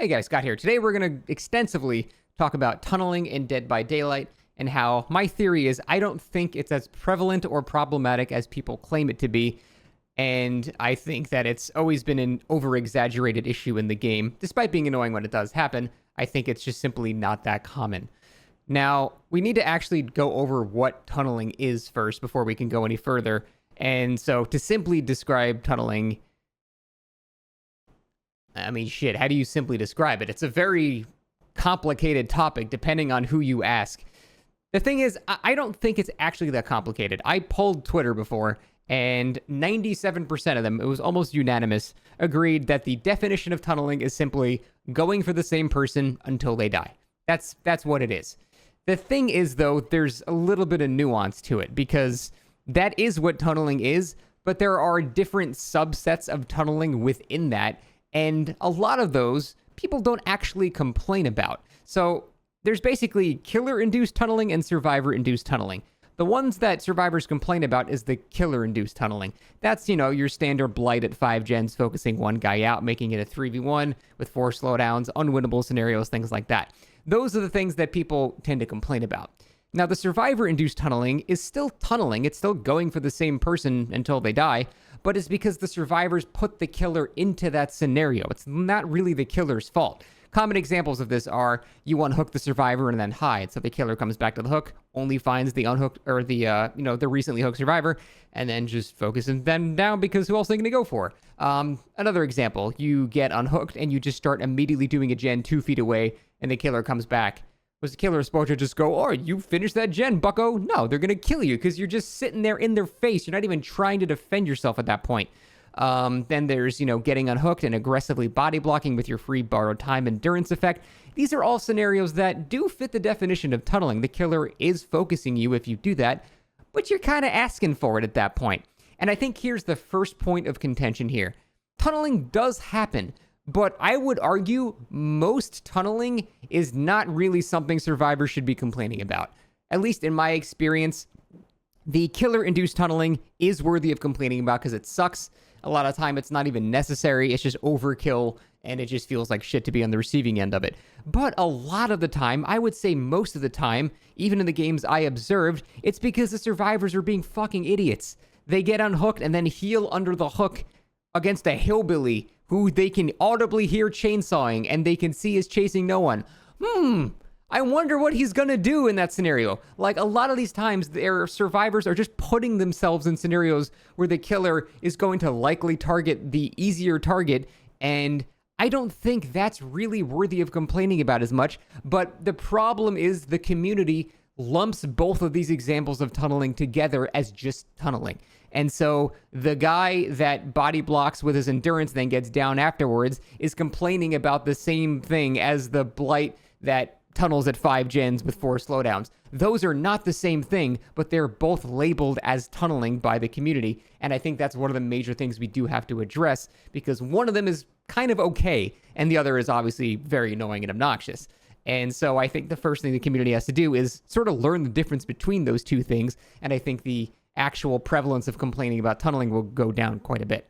Hey guys, Scott here. Today we're going to extensively talk about tunneling in Dead by Daylight and how my theory is I don't think it's as prevalent or problematic as people claim it to be. And I think that it's always been an over-exaggerated issue in the game. Despite being annoying when it does happen, I think it's just simply not that common. Now, we need to actually go over what tunneling is first before we can go any further. And so to simply describe tunneling, I mean, shit, how do you simply describe it? It's a very complicated topic depending on who you ask. The thing is, I don't think it's actually that complicated. I polled Twitter before, and 97% of them, it was almost unanimous, agreed that the definition of tunneling is simply going for the same person until they die. That's what it is. The thing is, though, there's a little bit of nuance to it, because that is what tunneling is, but there are different subsets of tunneling within that, and a lot of those people don't actually complain about. So there's basically killer-induced tunneling and survivor-induced tunneling. The ones that survivors complain about is the killer-induced tunneling. That's, your standard blight at 5 gens, focusing one guy out, making it a 3v1 with 4 slowdowns, unwinnable scenarios, things like that. Those are the things that people tend to complain about. Now, the survivor-induced tunneling is still tunneling. It's still going for the same person until they die, but it's because the survivors put the killer into that scenario. It's not really the killer's fault. Common examples of this are you unhook the survivor and then hide, so the killer comes back to the hook, only finds the unhooked or the recently hooked survivor, and then just focuses them down because who else are they going to go for? Another example, you get unhooked and you just start immediately doing a gen 2 feet away, and the killer comes back. Was the killer supposed to just go, oh, you finished that gen, bucko? No, they're going to kill you because you're just sitting there in their face. You're not even trying to defend yourself at that point. Then there's, getting unhooked and aggressively body blocking with your free borrowed time endurance effect. These are all scenarios that do fit the definition of tunneling. The killer is focusing you if you do that, but you're kind of asking for it at that point. And I think here's the first point of contention here. Tunneling does happen, but I would argue most tunneling is not really something survivors should be complaining about. At least in my experience, the killer-induced tunneling is worthy of complaining about because it sucks. A lot of time, it's not even necessary. It's just overkill, and it just feels like shit to be on the receiving end of it. But a lot of the time, I would say most of the time, even in the games I observed, it's because the survivors are being fucking idiots. They get unhooked and then heal under the hook against a hillbilly who they can audibly hear chainsawing and they can see is chasing no one. I wonder what he's gonna do in that scenario. Like, a lot of these times, their survivors are just putting themselves in scenarios where the killer is going to likely target the easier target, and I don't think that's really worthy of complaining about as much, but the problem is the community lumps both of these examples of tunneling together as just tunneling. And so the guy that body blocks with his endurance then gets down afterwards is complaining about the same thing as the blight that tunnels at 5 gens with 4 slowdowns. Those are not the same thing, but they're both labeled as tunneling by the community. And I think that's one of the major things we do have to address, because one of them is kind of okay, and the other is obviously very annoying and obnoxious. And so I think the first thing the community has to do is sort of learn the difference between those two things, and I think the actual prevalence of complaining about tunneling will go down quite a bit.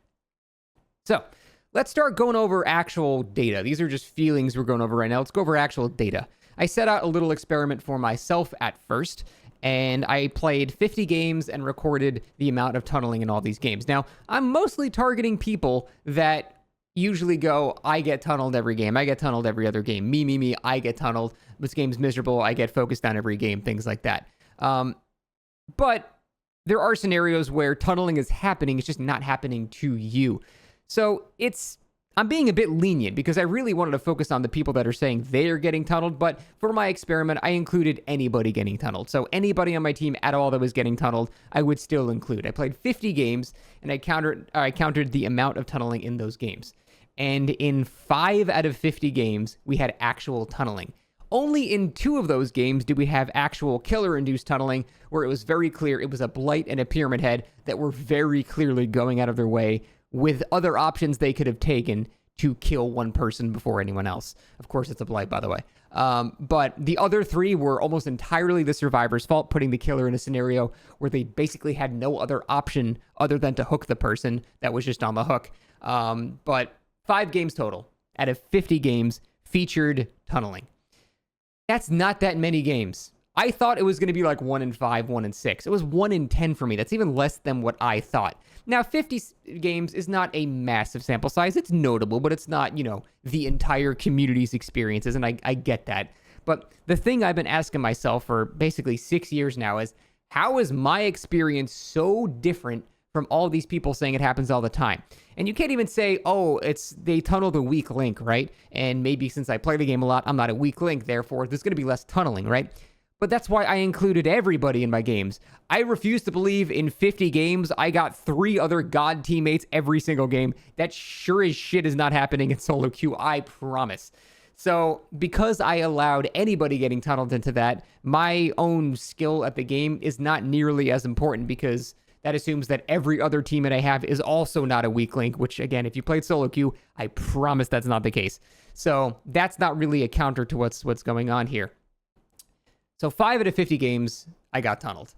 So let's start going over actual data. These are just feelings we're going over right now. Let's go over actual data. I set out a little experiment for myself at first, and I played 50 games and recorded the amount of tunneling in all these games. Now, I'm mostly targeting people that usually go, I get tunneled every game. I get tunneled every other game. Me, I get tunneled. This game's miserable. I get focused on every game, things like that. But there are scenarios where tunneling is happening. It's just not happening to you. So I'm being a bit lenient because I really wanted to focus on the people that are saying they're getting tunneled, but for my experiment, I included anybody getting tunneled. So anybody on my team at all that was getting tunneled, I would still include. I played 50 games, and I counted the amount of tunneling in those games. And in 5 out of 50 games, we had actual tunneling. Only in 2 of those games did we have actual killer-induced tunneling, where it was very clear it was a blight and a pyramid head that were very clearly going out of their way with other options they could have taken to kill one person before anyone else. Of course, it's a blight, by the way. But the other 3 were almost entirely the survivor's fault, putting the killer in a scenario where they basically had no other option other than to hook the person that was just on the hook. But 5 games total. Out of 50 games, featured tunneling. That's not that many games. I thought it was going to be like 1 in 5, 1 in 6. It was 1 in 10 for me. That's even less than what I thought. Now, 50 games is not a massive sample size. It's notable, but it's not, the entire community's experiences, and I get that. But the thing I've been asking myself for basically 6 years now is, how is my experience so different from all these people saying it happens all the time? And you can't even say, oh, they tunneled a weak link, right? And maybe since I play the game a lot, I'm not a weak link, therefore there's going to be less tunneling, right? But that's why I included everybody in my games. I refuse to believe in 50 games I got 3 other god teammates every single game. That sure as shit is not happening in solo queue, I promise. So because I allowed anybody getting tunneled into that, my own skill at the game is not nearly as important, because that assumes that every other teammate I have is also not a weak link, which, again, if you played solo queue, I promise that's not the case. So that's not really a counter to what's going on here. So 5 out of 50 games, I got tunneled.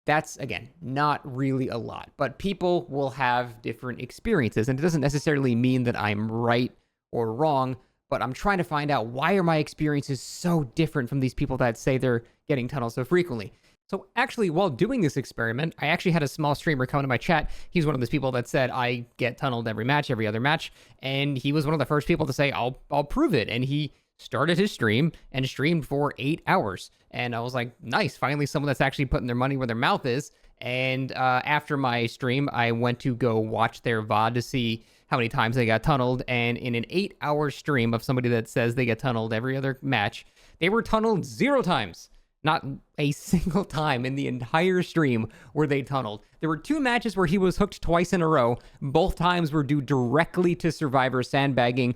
That's, again, not really a lot. But people will have different experiences, and it doesn't necessarily mean that I'm right or wrong, but I'm trying to find out, why are my experiences so different from these people that say they're getting tunneled so frequently? So actually, while doing this experiment, I actually had a small streamer come to my chat. He's one of those people that said, I get tunneled every other match, and he was one of the first people to say, I'll prove it. And he started his stream and streamed for 8 hours. And I was like, nice, finally someone that's actually putting their money where their mouth is. And after my stream, I went to go watch their VOD to see how many times they got tunneled. And in an 8-hour stream of somebody that says they get tunneled every other match, they were tunneled 0 times. Not a single time in the entire stream were they tunneled. There were 2 matches where he was hooked twice in a row. Both times were due directly to Survivor sandbagging.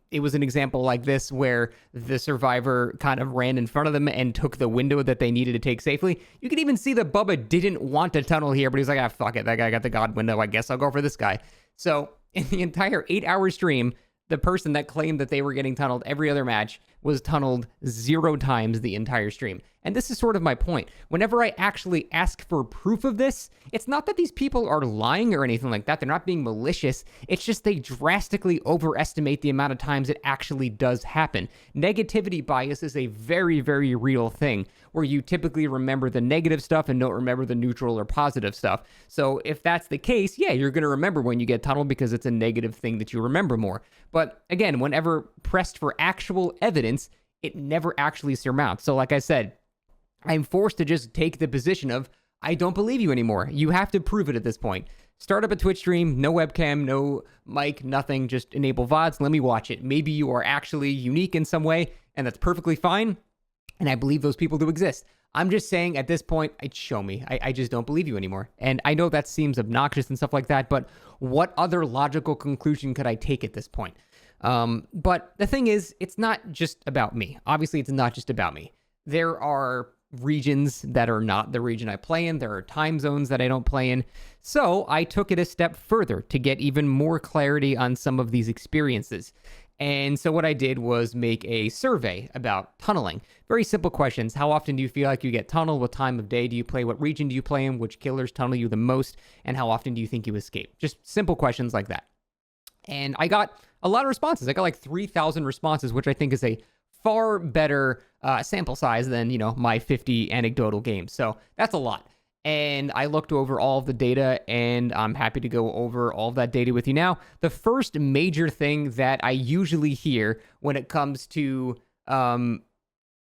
It was an example like this where the Survivor kind of ran in front of them and took the window that they needed to take safely. You can even see that Bubba didn't want to tunnel here, but he's like, fuck it. That guy got the God window. I guess I'll go for this guy. So in the entire 8-hour stream, the person that claimed that they were getting tunneled every other match was tunneled 0 times the entire stream. And this is sort of my point. Whenever I actually ask for proof of this, it's not that these people are lying or anything like that. They're not being malicious. It's just they drastically overestimate the amount of times it actually does happen. Negativity bias is a very, very real thing, where you typically remember the negative stuff and don't remember the neutral or positive stuff. So if that's the case, yeah, you're going to remember when you get tunneled because it's a negative thing that you remember more. But again, whenever pressed for actual evidence, it never actually surmounts. So like I said, I'm forced to just take the position of, I don't believe you anymore. You have to prove it at this point. Start up a Twitch stream, no webcam, no mic, nothing, just enable VODs, let me watch it. Maybe you are actually unique in some way, and that's perfectly fine, and I believe those people do exist. I'm just saying, at this point, show me. I just don't believe you anymore. And I know that seems obnoxious and stuff like that, but what other logical conclusion could I take at this point? But the thing is, it's not just about me. Obviously, it's not just about me. There are regions that are not the region I play in. There are time zones that I don't play in. So I took it a step further to get even more clarity on some of these experiences. And so what I did was make a survey about tunneling. Very simple questions. How often do you feel like you get tunneled? What time of day do you play? What region do you play in? Which killers tunnel you the most? And how often do you think you escape? Just simple questions like that. And I got a lot of responses. I got like 3,000 responses, which I think is a far better sample size than, my 50 anecdotal games. So that's a lot. And I looked over all of the data, and I'm happy to go over all of that data with you now. The first major thing that I usually hear when it comes to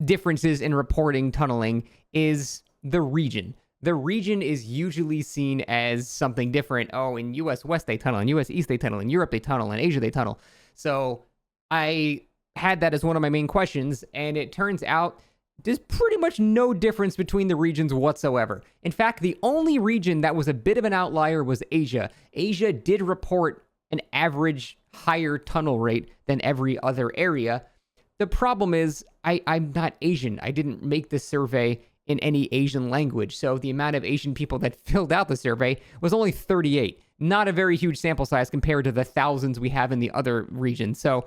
differences in reporting tunneling is the region. The region is usually seen as something different. Oh, in US West they tunnel, in US East they tunnel, in Europe they tunnel, in Asia they tunnel. So I had that as one of my main questions, and it turns out there's pretty much no difference between the regions whatsoever. In fact, the only region that was a bit of an outlier was Asia. Asia did report an average higher tunnel rate than every other area. The problem is, I'm not Asian. I didn't make this survey in any Asian language, so the amount of Asian people that filled out the survey was only 38. Not a very huge sample size compared to the thousands we have in the other regions. So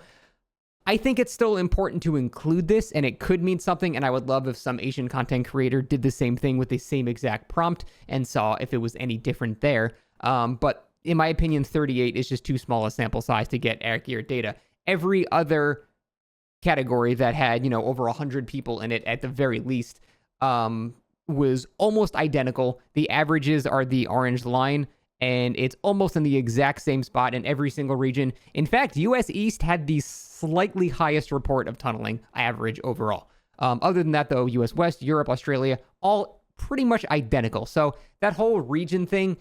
I think it's still important to include this, and it could mean something, and I would love if some Asian content creator did the same thing with the same exact prompt and saw if it was any different there. But in my opinion, 38 is just too small a sample size to get accurate data. Every other category that had, over 100 people in it at the very least, was almost identical. The averages are the orange line, and it's almost in the exact same spot in every single region. In fact, US East had the slightly highest report of tunneling average overall. Other than that, though, US West, Europe, Australia, all pretty much identical. So that whole region thing,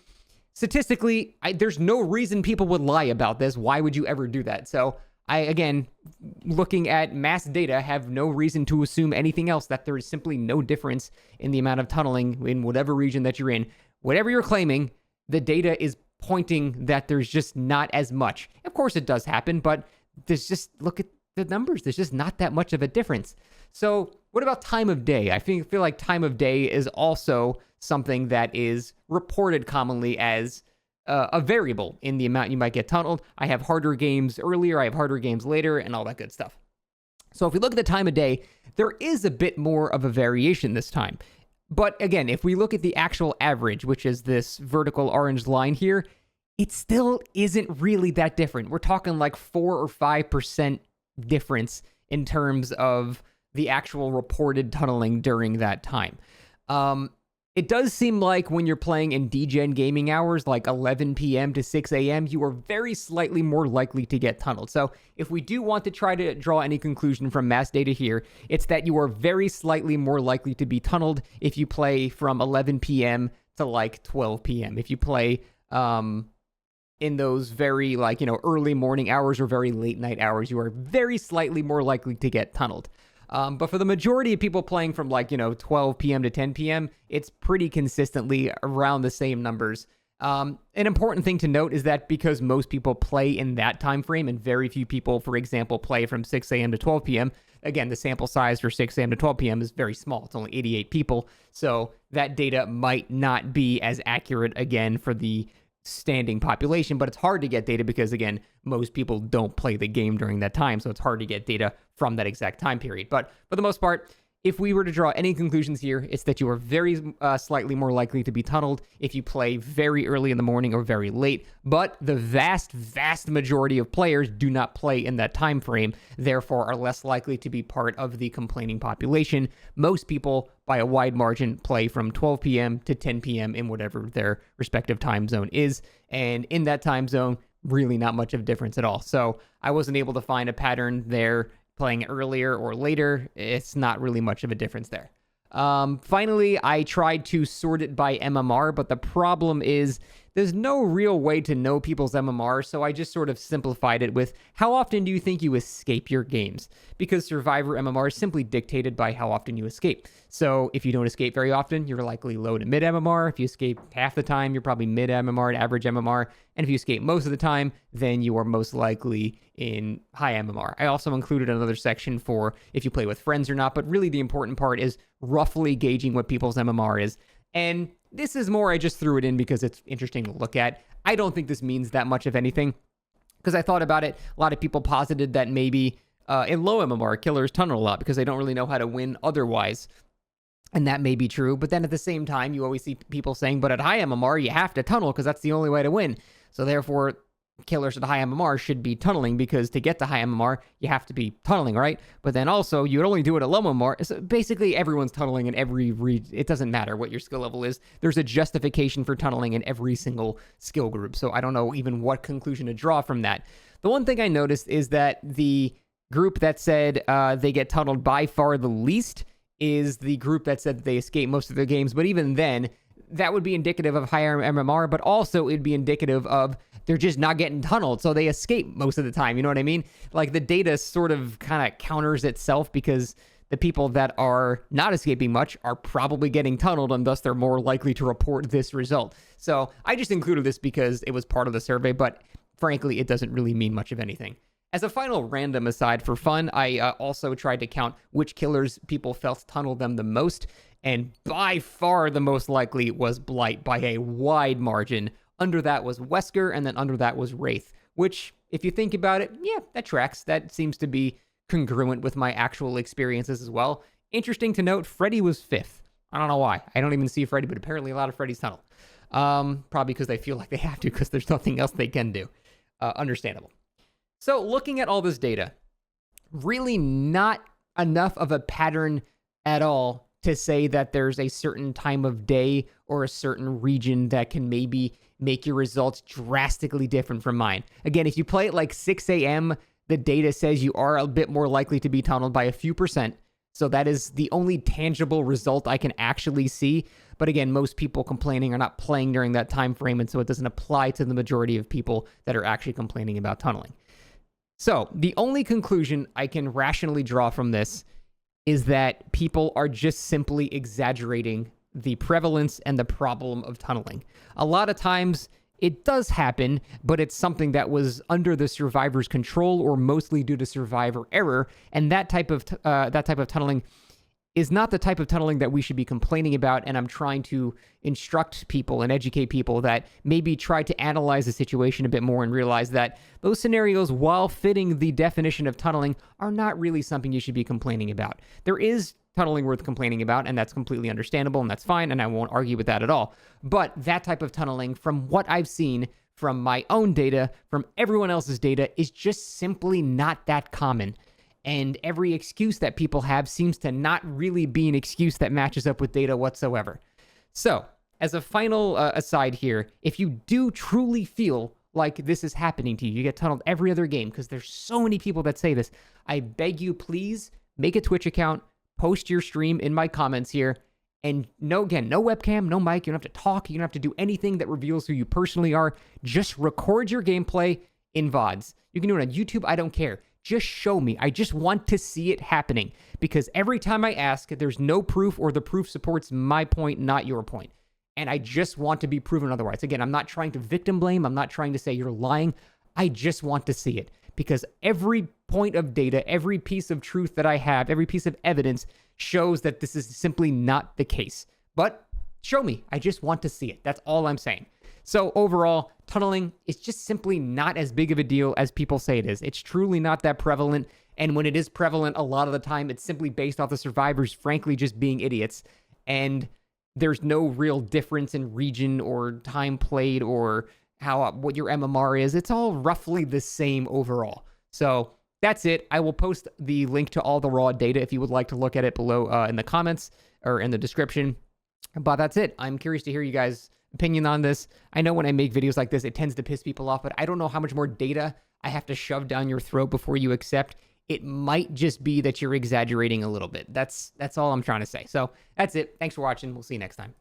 statistically, there's no reason people would lie about this. Why would you ever do that? So I, again, looking at mass data, have no reason to assume anything else, that there is simply no difference in the amount of tunneling in whatever region that you're in. Whatever you're claiming, the data is pointing that there's just not as much. Of course it does happen, but look at the numbers. There's just not that much of a difference. So what about time of day? I feel like time of day is also something that is reported commonly as a variable in the amount you might get tunneled. I have harder games earlier, I have harder games later, and all that good stuff. So if we look at the time of day, there is a bit more of a variation this time. But again, if we look at the actual average, which is this vertical orange line here, it still isn't really that different. We're talking like 4 or 5% difference in terms of the actual reported tunneling during that time. It does seem like when you're playing in DGen gaming hours, like 11 p.m. to 6 a.m., you are very slightly more likely to get tunneled. So if we do want to try to draw any conclusion from mass data here, it's that you are very slightly more likely to be tunneled if you play from 11 p.m. to like 12 p.m. If you play in those very early morning hours or very late night hours, you are very slightly more likely to get tunneled. But for the majority of people playing from 12 p.m. to 10 p.m., it's pretty consistently around the same numbers. An important thing to note is that because most people play in that time frame and very few people, for example, play from 6 a.m. to 12 p.m., again, the sample size for 6 a.m. to 12 p.m. is very small. It's only 88 people. So that data might not be as accurate, again, for the standing population, but it's hard to get data because, again, most people don't play the game during that time, so it's hard to get data from that exact time period. But for the most part, if we were to draw any conclusions here, it's that you are very slightly more likely to be tunneled if you play very early in the morning or very late. But the vast, vast majority of players do not play in that time frame, therefore are less likely to be part of the complaining population. Most people, by a wide margin, play from 12 p.m. to 10 p.m. in whatever their respective time zone is. And in that time zone, really not much of a difference at all. So I wasn't able to find a pattern there playing earlier or later. It's not really much of a difference there. Finally, I tried to sort it by MMR, but the problem is there's no real way to know people's MMR, so I just sort of simplified it with how often do you think you escape your games? Because Survivor MMR is simply dictated by how often you escape. So if you don't escape very often, you're likely low to mid MMR. If you escape half the time, you're probably mid MMR to average MMR. And if you escape most of the time, then you are most likely in high MMR. I also included another section for if you play with friends or not, but really the important part is roughly gauging what people's MMR is. And this is more, I just threw it in because it's interesting to look at. I don't think this means that much of anything because I thought about it. A lot of people posited that maybe in low MMR, killers tunnel a lot because they don't really know how to win otherwise. And that may be true. But then at the same time, you always see people saying, but at high MMR, you have to tunnel because that's the only way to win. So therefore, killers at high MMR should be tunneling because to get to high MMR, you have to be tunneling, right? But then also, you would only do it at low MMR. So basically, everyone's tunneling in every it doesn't matter what your skill level is. There's a justification for tunneling in every single skill group. So I don't know even what conclusion to draw from that. The one thing I noticed is that the group that said they get tunneled by far the least is the group that said that they escape most of their games. But even then, that would be indicative of higher MMR, but also it'd be indicative of they're just not getting tunneled, so they escape most of the time. You know what I mean? Like the data sort of kind of counters itself because the people that are not escaping much are probably getting tunneled, and thus they're more likely to report this result. So I just included this because it was part of the survey, but frankly, it doesn't really mean much of anything. As a final random aside for fun, I also tried to count which killers people felt tunneled them the most, and by far the most likely was Blight by a wide margin. Under that was Wesker, and then under that was Wraith, which, if you think about it, yeah, that tracks. That seems to be congruent with my actual experiences as well. Interesting to note, Freddy was 5th. I don't know why. I don't even see Freddy, but apparently a lot of Freddy's tunnel. Probably because they feel like they have to because there's nothing else they can do. Understandable. So looking at all this data, really not enough of a pattern at all to say that there's a certain time of day or a certain region that can maybe make your results drastically different from mine. Again, if you play at like 6 a.m., the data says you are a bit more likely to be tunneled by a few percent. So that is the only tangible result I can actually see. But again, most people complaining are not playing during that time frame, and so it doesn't apply to the majority of people that are actually complaining about tunneling. So the only conclusion I can rationally draw from this is that people are just simply exaggerating the prevalence and the problem of tunneling. A lot of times it does happen, but it's something that was under the survivor's control or mostly due to survivor error. And that type of tunneling is not the type of tunneling that we should be complaining about. And I'm trying to instruct people and educate people that maybe try to analyze the situation a bit more and realize that those scenarios, while fitting the definition of tunneling, are not really something you should be complaining about. There is tunneling worth complaining about, and that's completely understandable, and that's fine, and I won't argue with that at all. But that type of tunneling, from what I've seen, from my own data, from everyone else's data, is just simply not that common. And every excuse that people have seems to not really be an excuse that matches up with data whatsoever. So, as a final aside here, if you do truly feel like this is happening to you, you get tunneled every other game, because there's so many people that say this, I beg you, please make a Twitch account, post your stream in my comments here, and no webcam, no mic, you don't have to talk, you don't have to do anything that reveals who you personally are. Just record your gameplay in VODs. You can do it on YouTube, I don't care. Just show me. I just want to see it happening, because every time I ask, there's no proof, or the proof supports my point, not your point. And I just want to be proven otherwise. Again, I'm not trying to victim blame. I'm not trying to say you're lying. I just want to see it, because every point of data, every piece of truth that I have, every piece of evidence shows that this is simply not the case. But show me. I just want to see it. That's all I'm saying. So overall, tunneling is just simply not as big of a deal as people say it is. It's truly not that prevalent. And when it is prevalent, a lot of the time, it's simply based off the survivors, frankly, just being idiots. And there's no real difference in region or time played or what your MMR is. It's all roughly the same overall. So that's it. I will post the link to all the raw data if you would like to look at it below in the comments or in the description. But that's it. I'm curious to hear you guys' opinion on this. I know when I make videos like this, it tends to piss people off, but I don't know how much more data I have to shove down your throat before you accept. It might just be that you're exaggerating a little bit. That's all I'm trying to say. So that's it. Thanks for watching. We'll see you next time.